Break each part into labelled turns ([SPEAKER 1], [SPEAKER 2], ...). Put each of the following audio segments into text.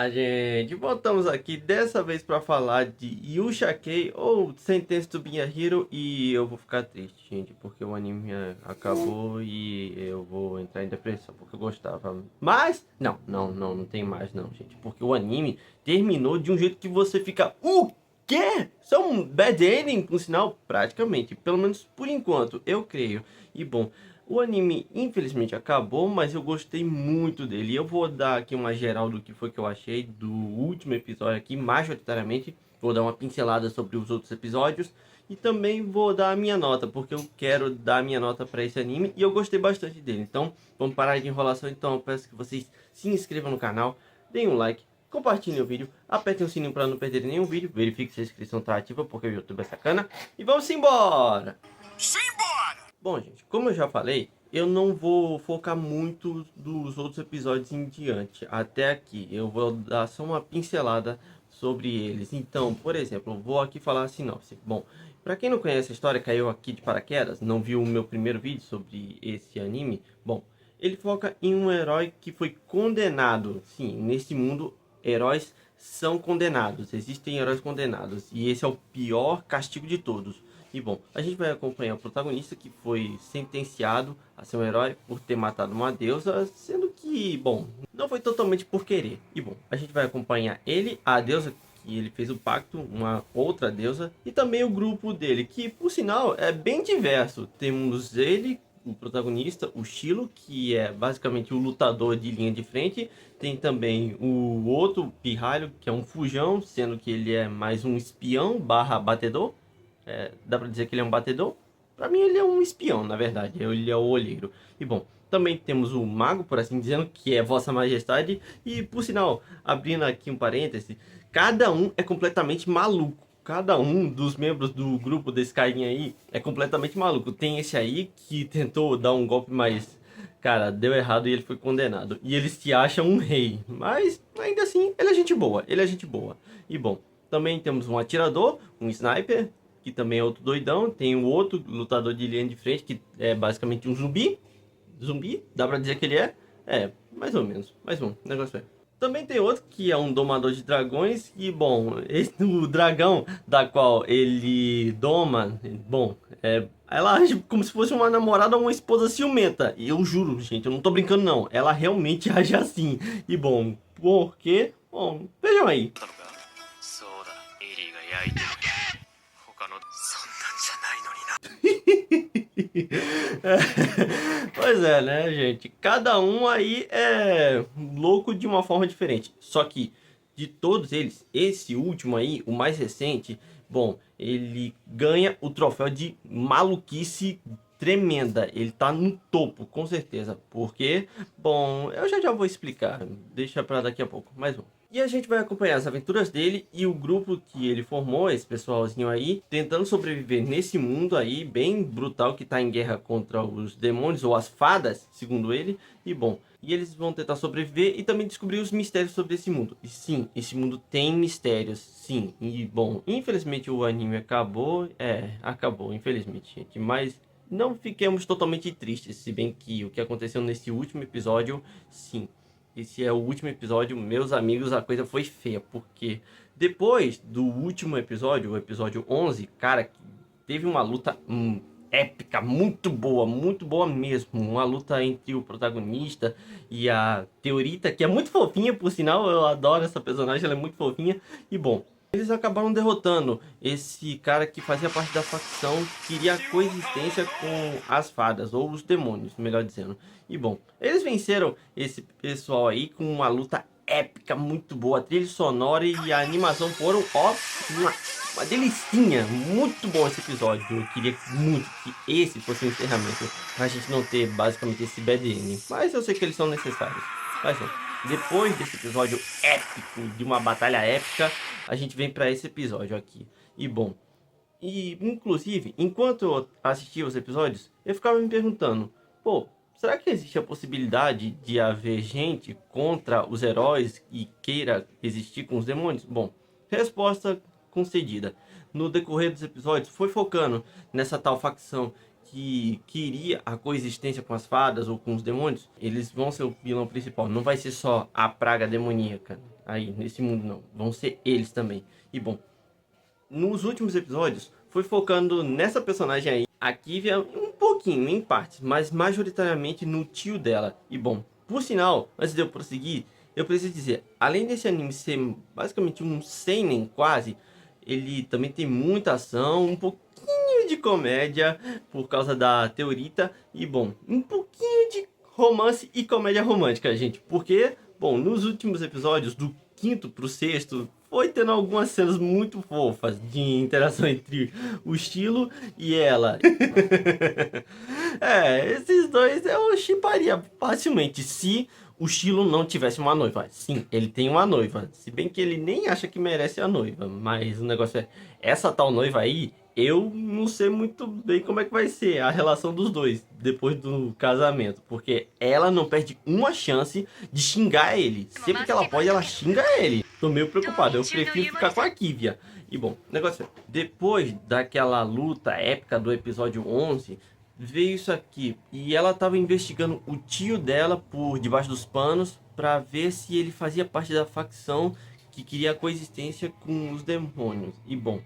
[SPEAKER 1] Olá, gente! Voltamos aqui dessa vez para falar de Yusha-Kei ou Sentence to be a Hero, e eu vou ficar triste, gente, porque o anime acabou e eu vou entrar em depressão porque eu gostava. Mas não tem mais não, gente, porque o anime terminou de um jeito que você fica: o quê? São bad ending, por sinal, praticamente, pelo menos por enquanto, eu creio. E bom, o anime infelizmente acabou, mas eu gostei muito dele. Eu vou dar aqui uma geral do que foi que eu achei do último episódio aqui, majoritariamente. Vou dar uma pincelada sobre os outros episódios e também vou dar a minha nota, porque eu quero dar a minha nota para esse anime e eu gostei bastante dele. Então, vamos parar de enrolação. Então, eu peço que vocês se inscrevam no canal, deem um like, compartilhem o vídeo, apertem o sininho para não perder nenhum vídeo, verifique se a inscrição está ativa, porque o YouTube é sacana. E vamos embora! Bom, gente, como eu já falei, eu não vou focar muito dos outros episódios em diante, até aqui. Eu vou dar só uma pincelada sobre eles. Então, por exemplo, eu vou aqui falar a sinopse. Bom, para quem não conhece a história, caiu aqui de paraquedas, não viu o meu primeiro vídeo sobre esse anime, bom, ele foca em um herói que foi condenado. Sim, nesse mundo, heróis são condenados, existem heróis condenados, e esse é o pior castigo de todos. E bom, a gente vai acompanhar o protagonista que foi sentenciado a ser um herói por ter matado uma deusa, sendo que, bom, não foi totalmente por querer. E bom, a gente vai acompanhar ele, a deusa que ele fez o pacto, uma outra deusa, e também o grupo dele, que por sinal é bem diverso. Temos ele, o protagonista, o Shilo, que é basicamente o lutador de linha de frente. Tem também o outro pirralho, que é um fujão, sendo que ele é mais um espião barra batedor. Dá pra dizer que ele é um batedor? Pra mim ele é um espião, na verdade. Ele é o olheiro. E bom, também temos o mago, por assim dizer, que é Vossa Majestade. E por sinal, abrindo aqui um parêntese, cada um é completamente maluco. Cada um dos membros do grupo desse carinha aí é completamente maluco. Tem esse aí que tentou dar um golpe, mas, cara, deu errado e ele foi condenado. E ele se acha um rei. Mas, ainda assim, ele é gente boa. Ele é gente boa. E bom, também temos um atirador, um sniper, que também é outro doidão. Tem o outro lutador de linha de frente, que é basicamente um zumbi. Zumbi, dá pra dizer que ele é? É, mais ou menos. Mais um, negócio é. Também tem outro que é um domador de dragões. E bom, o dragão da qual ele doma, bom, ela age como se fosse uma namorada ou uma esposa ciumenta. E eu juro, gente, eu não tô brincando não. Ela realmente age assim. E bom, por quê? Bom, vejam aí. Pois é, né, gente? Cada um aí é louco de uma forma diferente. Só que de todos eles, esse último aí, o mais recente, bom, ele ganha o troféu de maluquice tremenda. Ele tá no topo, com certeza. Porque, bom, eu já vou explicar. Deixa pra daqui a pouco. Mais um. E a gente vai acompanhar as aventuras dele e o grupo que ele formou, esse pessoalzinho aí, tentando sobreviver nesse mundo aí, bem brutal, que tá em guerra contra os demônios ou as fadas, segundo ele. E bom, e eles vão tentar sobreviver e também descobrir os mistérios sobre esse mundo. E sim, esse mundo tem mistérios, sim. E bom, infelizmente o anime acabou, acabou, infelizmente, gente. Mas não fiquemos totalmente tristes, se bem que o que aconteceu nesse último episódio, sim. Esse é o último episódio, meus amigos, a coisa foi feia, porque depois do último episódio, o episódio 11, cara, teve uma luta épica, muito boa mesmo. Uma luta entre o protagonista e a Teorita, que é muito fofinha, por sinal, eu adoro essa personagem, ela é muito fofinha. E bom, eles acabaram derrotando esse cara que fazia parte da facção que queria a coexistência com as fadas, ou os demônios, melhor dizendo. E bom, eles venceram esse pessoal aí com uma luta épica, muito boa. A trilha sonora e a animação foram, ó, uma delicinha. Muito bom esse episódio. Eu queria muito que esse fosse o encerramento, pra gente não ter basicamente esse bad ending. Mas eu sei que eles são necessários. Mas bom, depois desse episódio épico, de uma batalha épica, a gente vem para esse episódio aqui. E bom, inclusive, enquanto eu assistia os episódios, eu ficava me perguntando, pô, será que existe a possibilidade de haver gente contra os heróis e queira existir com os demônios? Bom, resposta concedida. No decorrer dos episódios, foi focando nessa tal facção que queria a coexistência com as fadas ou com os demônios, eles vão ser o vilão principal. Não vai ser só a praga demoníaca aí nesse mundo, não. Vão ser eles também. E bom, nos últimos episódios foi focando nessa personagem aí, a Kivia, um pouquinho em partes, mas majoritariamente no tio dela. E bom, por sinal, antes de eu prosseguir, eu preciso dizer, além desse anime ser basicamente um seinen quase, ele também tem muita ação, um pouquinho de comédia por causa da Teorita e bom, um pouquinho de romance e comédia romântica, gente. Porque, bom, nos últimos episódios, do quinto pro sexto, foi tendo algumas cenas muito fofas de interação entre o Shilo e ela. Esses dois eu shipparia facilmente se o Shilo não tivesse uma noiva. Sim, ele tem uma noiva. Se bem que ele nem acha que merece a noiva. Mas o negócio é, essa tal noiva aí, eu não sei muito bem como é que vai ser a relação dos dois depois do casamento. Porque ela não perde uma chance de xingar ele. Sempre que ela pode, ela xinga ele. Tô meio preocupado, eu prefiro ficar com a Kivia. E bom, o negócio é, depois daquela luta épica do episódio 11... veio isso aqui e ela estava investigando o tio dela por debaixo dos panos para ver se ele fazia parte da facção que queria a coexistência com os demônios. E bom,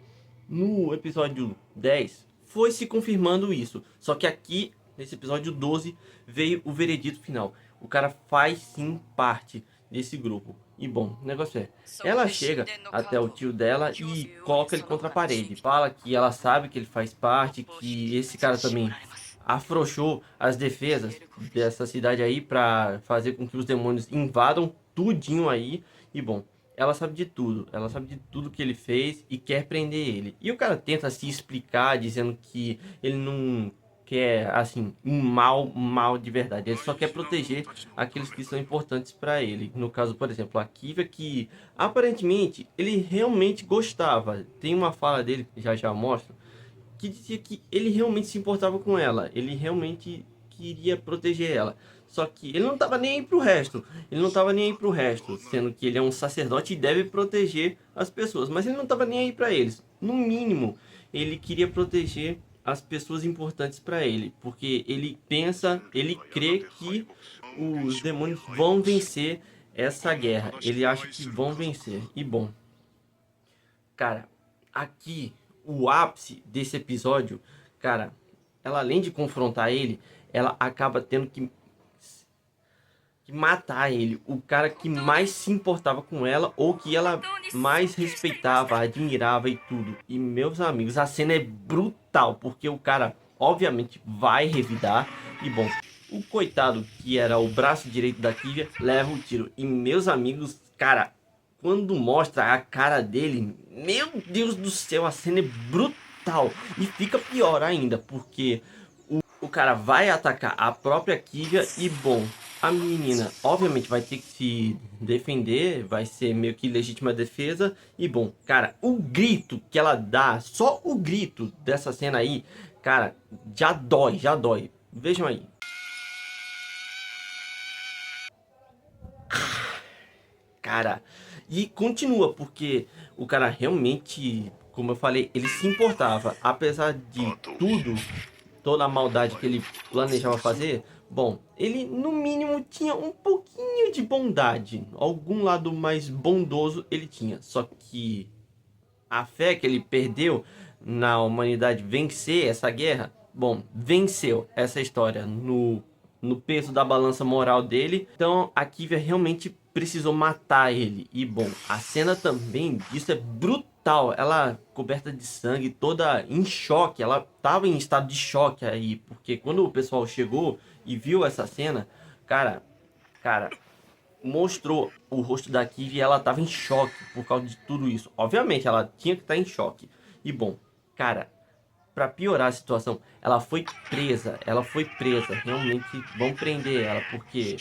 [SPEAKER 1] no episódio 10 foi se confirmando isso. Só que aqui, nesse episódio 12, veio o veredito final. O cara faz sim parte desse grupo. E bom, o negócio é, ela chega até o tio dela e coloca ele contra a parede. Fala que ela sabe que ele faz parte, que esse cara também afrouxou as defesas dessa cidade aí para fazer com que os demônios invadam tudinho aí. E bom, ela sabe de tudo. Ela sabe de tudo que ele fez e quer prender ele. E o cara tenta se explicar dizendo que ele não quer, assim, um mal de verdade. Ele só quer proteger aqueles que são importantes para ele. No caso, por exemplo, a Kivia, que aparentemente ele realmente gostava. Tem uma fala dele, já já mostro, que dizia que ele realmente se importava com ela, ele realmente queria proteger ela. Só que ele não estava nem aí pro resto, ele não estava nem aí pro resto, sendo que ele é um sacerdote e deve proteger as pessoas, mas ele não estava nem aí para eles. No mínimo, ele queria proteger as pessoas importantes para ele, porque ele pensa, ele crê que os demônios vão vencer essa guerra, ele acha que vão vencer. E bom, cara, aqui o ápice desse episódio, cara, ela além de confrontar ele, ela acaba tendo que matar ele, o cara que mais se importava com ela ou que ela mais respeitava, admirava e tudo. E meus amigos, a cena é brutal, porque o cara obviamente vai revidar e bom, o coitado que era o braço direito da Kivia leva o tiro. E meus amigos, cara, quando mostra a cara dele, meu Deus do céu, a cena é brutal. E fica pior ainda, porque o cara vai atacar a própria Kivia e, bom, a menina obviamente vai ter que se defender, vai ser meio que legítima defesa. E, bom, cara, o grito que ela dá, só o grito dessa cena aí, cara, já dói, já dói. Vejam aí. Cara, e continua, porque o cara realmente, como eu falei, ele se importava, apesar de tudo, toda a maldade que ele planejava fazer. Bom, ele no mínimo tinha um pouquinho de bondade, algum lado mais bondoso ele tinha. Só que a fé que ele perdeu na humanidade vencer essa guerra, bom, venceu essa história no peso da balança moral dele. Então a Kivia realmente precisou matar ele. E bom, a cena também disso é brutal. Ela coberta de sangue, toda em choque. Ela tava em estado de choque aí, porque quando o pessoal chegou e viu essa cena, cara, mostrou o rosto da Kivia e ela tava em choque por causa de tudo isso. Obviamente, ela tinha que estar em choque. E bom, cara, para piorar a situação, ela foi presa. Ela foi presa. Realmente vão prender ela, porque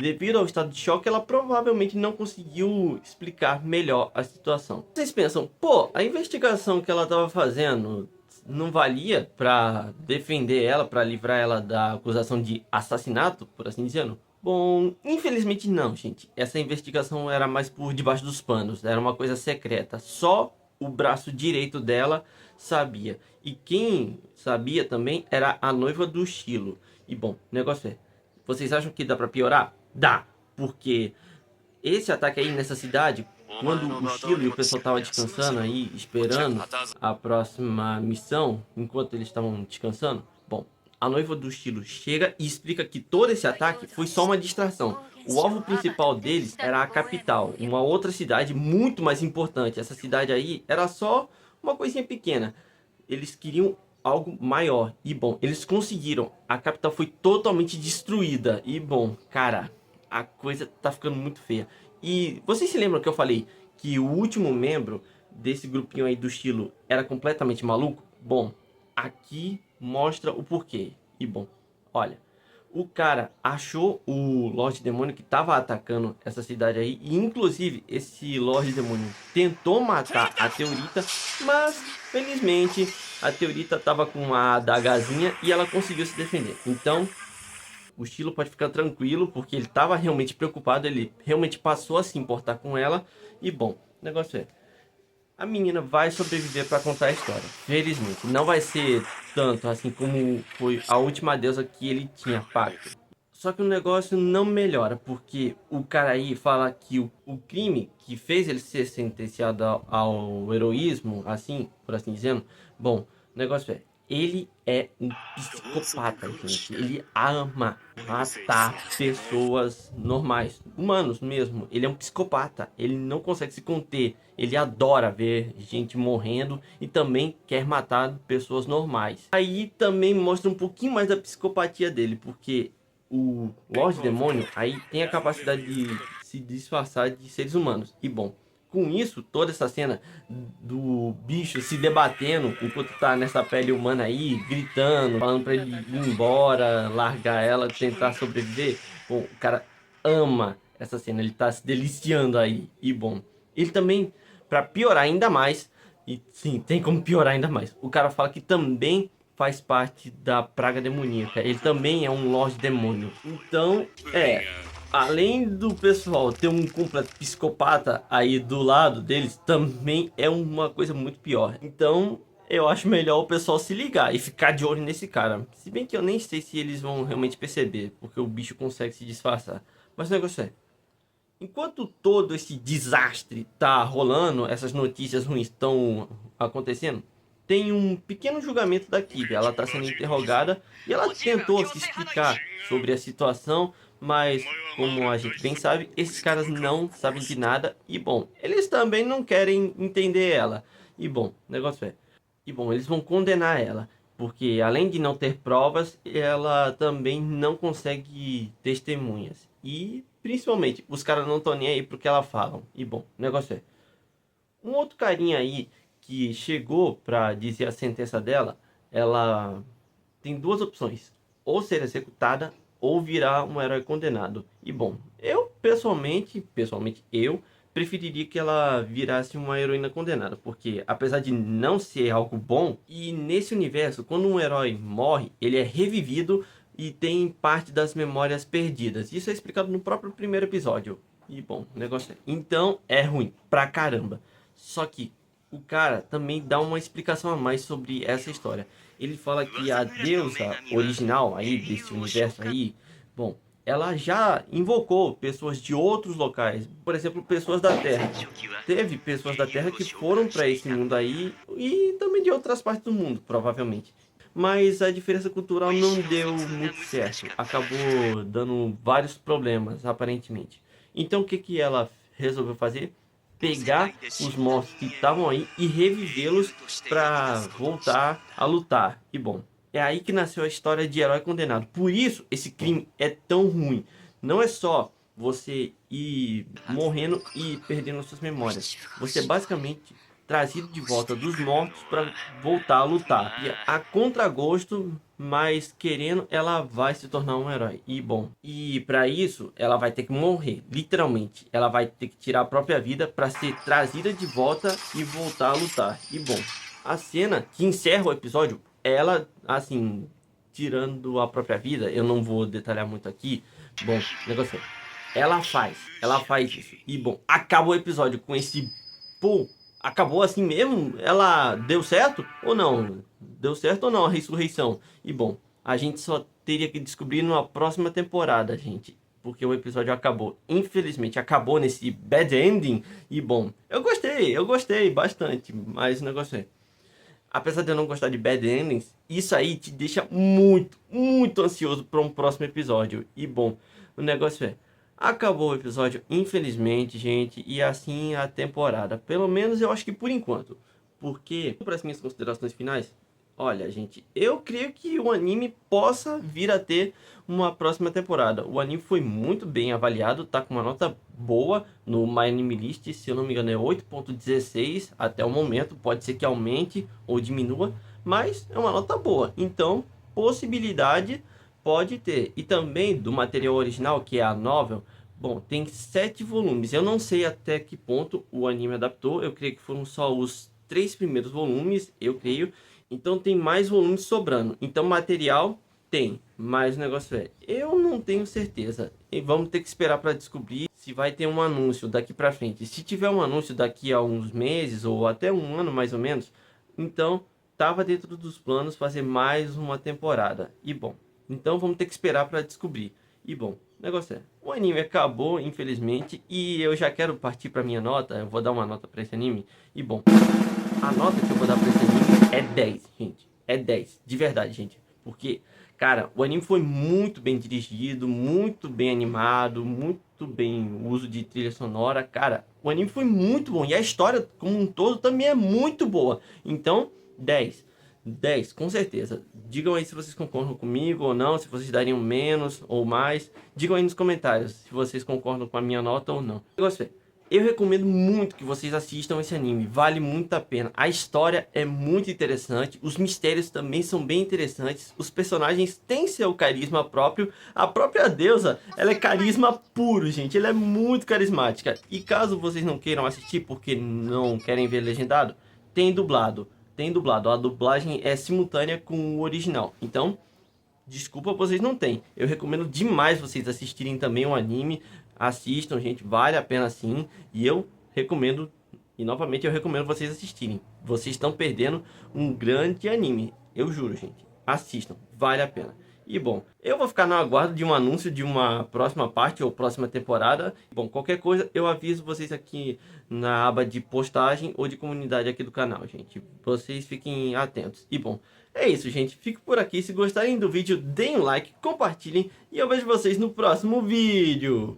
[SPEAKER 1] devido ao estado de choque, ela provavelmente não conseguiu explicar melhor a situação. Vocês pensam, pô, a investigação que ela estava fazendo não valia para defender ela, para livrar ela da acusação de assassinato, por assim dizendo? Bom, infelizmente não, gente. Essa investigação era mais por debaixo dos panos, era uma coisa secreta. Só o braço direito dela sabia. E quem sabia também era a noiva do Shilo. E bom, o negócio é, vocês acham que dá pra piorar? Dá, porque esse ataque aí nessa cidade, quando o Shilo e o pessoal tava descansando aí, esperando a próxima missão, enquanto eles estavam descansando, bom, a noiva do Shilo chega e explica que todo esse ataque foi só uma distração. O alvo principal deles era a capital, uma outra cidade muito mais importante. Essa cidade aí era só uma coisinha pequena. Eles queriam algo maior. E bom, eles conseguiram. A capital foi totalmente destruída. E bom, cara, a coisa tá ficando muito feia. E vocês se lembram que eu falei que o último membro desse grupinho aí do estilo era completamente maluco? Bom, aqui mostra o porquê. E bom, olha, o cara achou o Lorde Demônio que estava atacando essa cidade aí. E inclusive esse Lorde Demônio tentou matar a Teorita, mas felizmente a Teorita estava com uma adagazinha e ela conseguiu se defender. Então o Shilo pode ficar tranquilo, porque ele estava realmente preocupado, ele realmente passou a se importar com ela. E bom, o negócio é, a menina vai sobreviver para contar a história. Felizmente, não vai ser tanto assim como foi a última deusa que ele tinha pacto. Só que o negócio não melhora, porque o cara aí fala que o crime que fez ele ser sentenciado ao heroísmo, assim, por assim dizendo, bom, o negócio é, ele é um psicopata, gente. Ele ama matar pessoas normais, humanos mesmo. Ele é um psicopata. Ele não consegue se conter. Ele adora ver gente morrendo e também quer matar pessoas normais. Aí também mostra um pouquinho mais da psicopatia dele, porque o Lorde Demônio aí tem a capacidade de se disfarçar de seres humanos. E bom, com isso, toda essa cena do bicho se debatendo enquanto tá nessa pele humana aí, gritando, falando pra ele ir embora, largar ela, tentar sobreviver. Bom, o cara ama essa cena, ele tá se deliciando aí. E bom, ele também, pra piorar ainda mais, e sim, tem como piorar ainda mais, o cara fala que também faz parte da praga demoníaca. Ele também é um Lorde Demônio. Então, além do pessoal ter um completo psicopata aí do lado deles, também é uma coisa muito pior. Então, eu acho melhor o pessoal se ligar e ficar de olho nesse cara. Se bem que eu nem sei se eles vão realmente perceber, porque o bicho consegue se disfarçar. Mas o negócio é, enquanto todo esse desastre tá rolando, essas notícias ruins estão acontecendo, tem um pequeno julgamento da Kid. Ela está sendo interrogada e ela tentou se explicar sobre a situação, mas como a gente bem sabe, esses caras não sabem de nada e bom, eles também não querem entender ela. E bom, o negócio é, e bom, eles vão condenar ela, porque além de não ter provas, ela também não consegue testemunhas. E principalmente, os caras não estão nem aí pro que ela falam. E bom, o negócio é, um outro carinha aí que chegou pra dizer a sentença dela, ela tem duas opções: ou ser executada ou virar um herói condenado. E bom, eu pessoalmente eu preferiria que ela virasse uma heroína condenada, porque apesar de não ser algo bom, e nesse universo, quando um herói morre, ele é revivido e tem parte das memórias perdidas. Isso é explicado no próprio primeiro episódio. E bom, o negócio é, então é ruim pra caramba. Só que o cara também dá uma explicação a mais sobre essa história. Ele fala que a deusa original aí desse universo aí, bom, ela já invocou pessoas de outros locais, por exemplo, pessoas da Terra. Teve pessoas da Terra que foram para esse mundo aí e também de outras partes do mundo, provavelmente. Mas a diferença cultural não deu muito certo. Acabou dando vários problemas, aparentemente. Então o que que ela resolveu fazer? Pegar os monstros que estavam aí e revivê-los para voltar a lutar. E bom, é aí que nasceu a história de Herói Condenado. Por isso esse crime é tão ruim. Não é só você ir morrendo e perdendo suas memórias. Você é basicamente trazido de volta dos mortos para voltar a lutar. E a contragosto, mas querendo, ela vai se tornar um herói. E bom, e para isso ela vai ter que morrer, literalmente. Ela vai ter que tirar a própria vida para ser trazida de volta e voltar a lutar. E bom, a cena que encerra o episódio, ela assim, tirando a própria vida, eu não vou detalhar muito aqui. Bom, negócio é, ela faz isso. E bom, acaba o episódio com esse pum, acabou assim mesmo? Ela deu certo ou não? Deu certo ou não a ressurreição? E bom, a gente só teria que descobrir numa próxima temporada, gente. Porque o episódio acabou. Infelizmente, acabou nesse bad ending. E bom, eu gostei bastante. Mas o negócio é, apesar de eu não gostar de bad endings, isso aí te deixa muito, muito ansioso para um próximo episódio. E bom, o negócio é, acabou o episódio, infelizmente, gente, e assim a temporada. Pelo menos eu acho que por enquanto. Porque, para as minhas considerações finais, olha, gente, eu creio que o anime possa vir a ter uma próxima temporada. O anime foi muito bem avaliado, tá com uma nota boa no My Anime List, se eu não me engano é 8.16 até o momento, pode ser que aumente ou diminua, mas é uma nota boa. Então, possibilidade pode ter. E também do material original, que é a novel, bom, tem 7 volumes. Eu não sei até que ponto o anime adaptou, eu creio que foram só os 3 primeiros volumes, eu creio. Então tem mais volumes sobrando. Então material tem, mas o negócio é, eu não tenho certeza. E vamos ter que esperar para descobrir se vai ter um anúncio daqui para frente. Se tiver um anúncio daqui a uns meses ou até um ano mais ou menos, então tava dentro dos planos fazer mais uma temporada. E bom, então vamos ter que esperar para descobrir. E bom, o negócio é, o anime acabou, infelizmente, e eu já quero partir para minha nota. Eu vou dar uma nota para esse anime. E bom, a nota que eu vou dar para esse anime é 10, gente. É 10, de verdade, gente. Porque, cara, o anime foi muito bem dirigido, muito bem animado, muito bem o uso de trilha sonora. Cara, o anime foi muito bom. E a história, como um todo, também é muito boa. Então, 10. 10, com certeza. Digam aí se vocês concordam comigo ou não, se vocês dariam menos ou mais. Digam aí nos comentários se vocês concordam com a minha nota ou não. O negócio é, eu recomendo muito que vocês assistam esse anime, vale muito a pena. A história é muito interessante, os mistérios também são bem interessantes, os personagens têm seu carisma próprio. A própria deusa, ela é carisma puro, gente, ela é muito carismática. E caso vocês não queiram assistir porque não querem ver legendado, tem dublado. Tem dublado, a dublagem é simultânea com o original. Então, desculpa, vocês não têm. Eu recomendo demais vocês assistirem também o anime. Assistam, gente, vale a pena sim. E eu recomendo, e novamente eu recomendo vocês assistirem. Vocês estão perdendo um grande anime. Eu juro, gente. Assistam, vale a pena. E bom, eu vou ficar no aguardo de um anúncio de uma próxima parte ou próxima temporada. Bom, qualquer coisa eu aviso vocês aqui na aba de postagem ou de comunidade aqui do canal, gente. Vocês fiquem atentos. E bom, é isso, gente. Fico por aqui. Se gostarem do vídeo, deem um like, compartilhem e eu vejo vocês no próximo vídeo.